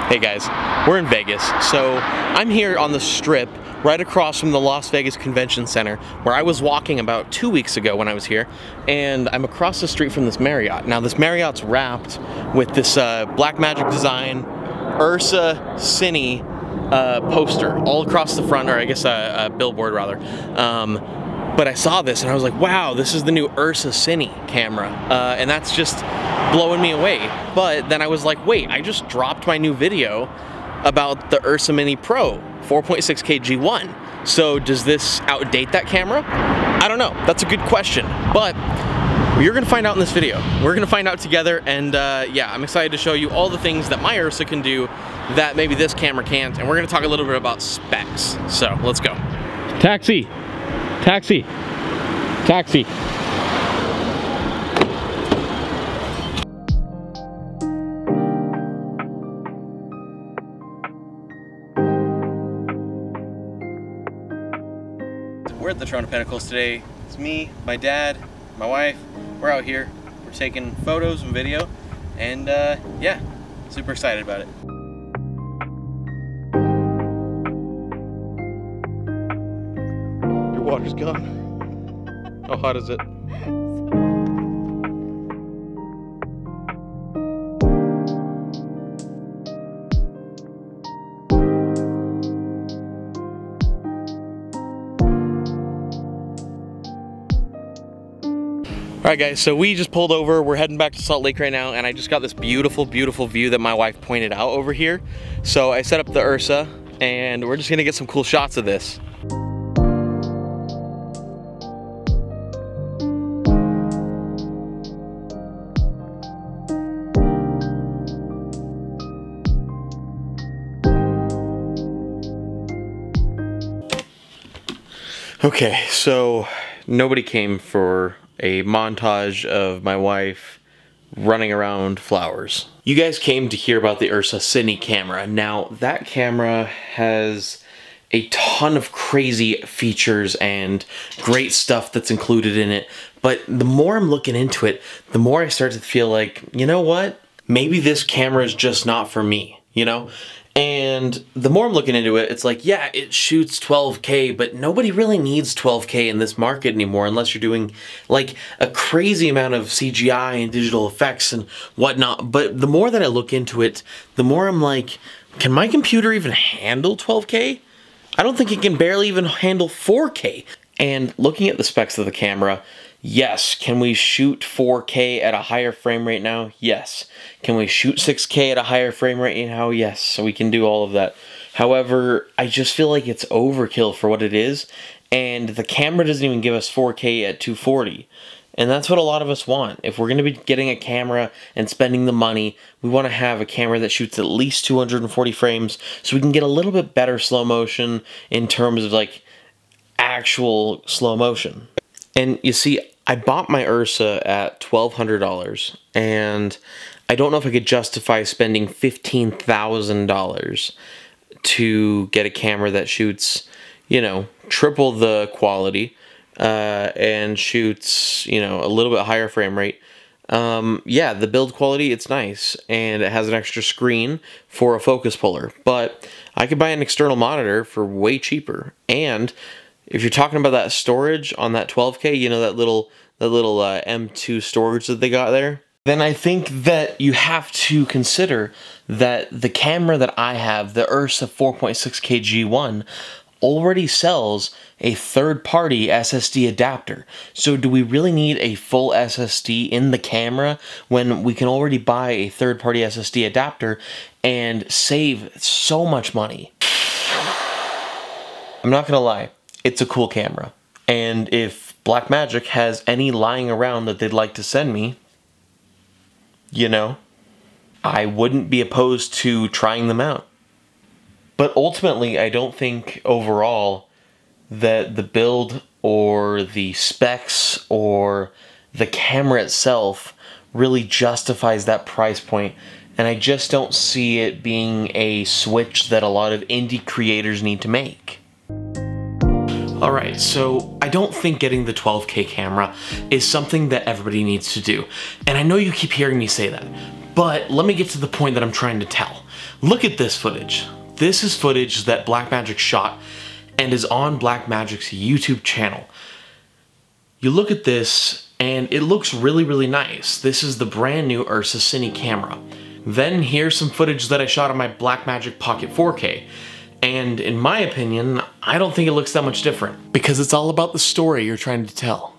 Hey guys, we're in Vegas, so I'm here on the Strip right across from the Las Vegas Convention Center where I was walking about 2 weeks ago when I was here, and I'm across the street from this Marriott. Now this Marriott's wrapped with this Blackmagic Design UrsaCine poster all across the front, or I guess a billboard rather. But I saw this and I was like, wow, this is the new UrsaCine camera, and that's just blowing me away. But then I was like, wait, I just dropped my new video about the Ursa Mini Pro 4.6K G1. So does this outdate that camera? I don't know. That's a good question. But you're gonna find out in this video. We're gonna find out together, and yeah, I'm excited to show you all the things that my Ursa can do that maybe this camera can't, and we're gonna talk a little bit about specs. So let's go. Taxi! Taxi! Taxi! We're at the Throne of Pentacles today. It's me, my dad, my wife. We're out here. We're taking photos and video, and yeah, super excited about it. Your water's gone. How hot is it? Alright guys, so we just pulled over. We're heading back to Salt Lake right now, and I just got this beautiful, beautiful view that my wife pointed out over here. So I set up the Ursa, and we're just gonna get some cool shots of this. Okay, so nobody came for a montage of my wife running around flowers. You guys came to hear about the UrsaCine camera. Now, that camera has a ton of crazy features and great stuff that's included in it, but the more I'm looking into it, the more I start to feel like, you know what? Maybe this camera is just not for me, you know? And the more I'm looking into it, it's like, yeah, it shoots 12K, but nobody really needs 12K in this market anymore unless you're doing like a crazy amount of CGI and digital effects and whatnot. But the more that I look into it, the more I'm like, can my computer even handle 12K? I don't think it can barely even handle 4K. And looking at the specs of the camera, yes. Can we shoot 4K at a higher frame rate now? Yes. Can we shoot 6K at a higher frame rate now? Yes. So we can do all of that. However, I just feel like it's overkill for what it is, and the camera doesn't even give us 4K at 240. And that's what a lot of us want. If we're going to be getting a camera and spending the money, we want to have a camera that shoots at least 240 frames so we can get a little bit better slow motion in terms of like actual slow motion. And you see, I bought my Ursa at $1,200, and I don't know if I could justify spending $15,000 to get a camera that shoots, you know, triple the quality, and shoots, you know, a little bit higher frame rate. Yeah, the build quality, it's nice, and it has an extra screen for a focus puller, but I could buy an external monitor for way cheaper. And if you're talking about that storage on that 12K, you know, that little M2 storage that they got there, then I think that you have to consider that the camera that I have, the Ursa 4.6K G1, already sells a third-party SSD adapter. So do we really need a full SSD in the camera when we can already buy a third-party SSD adapter and save so much money? I'm not gonna lie. It's a cool camera, and if Blackmagic has any lying around that they'd like to send me, you know, I wouldn't be opposed to trying them out. But ultimately, I don't think overall that the build or the specs or the camera itself really justifies that price point, and I just don't see it being a switch that a lot of indie creators need to make. Alright, so I don't think getting the 12K camera is something that everybody needs to do. And I know you keep hearing me say that, But let me get to the point that I'm trying to tell. Look at this footage. This is footage that Blackmagic shot and is on Blackmagic's YouTube channel. You look at this and it looks really, really nice. This is the brand new UrsaCine camera. Then here's some footage that I shot on my Blackmagic Pocket 4K. And in my opinion, I don't think it looks that much different, because it's all about the story you're trying to tell.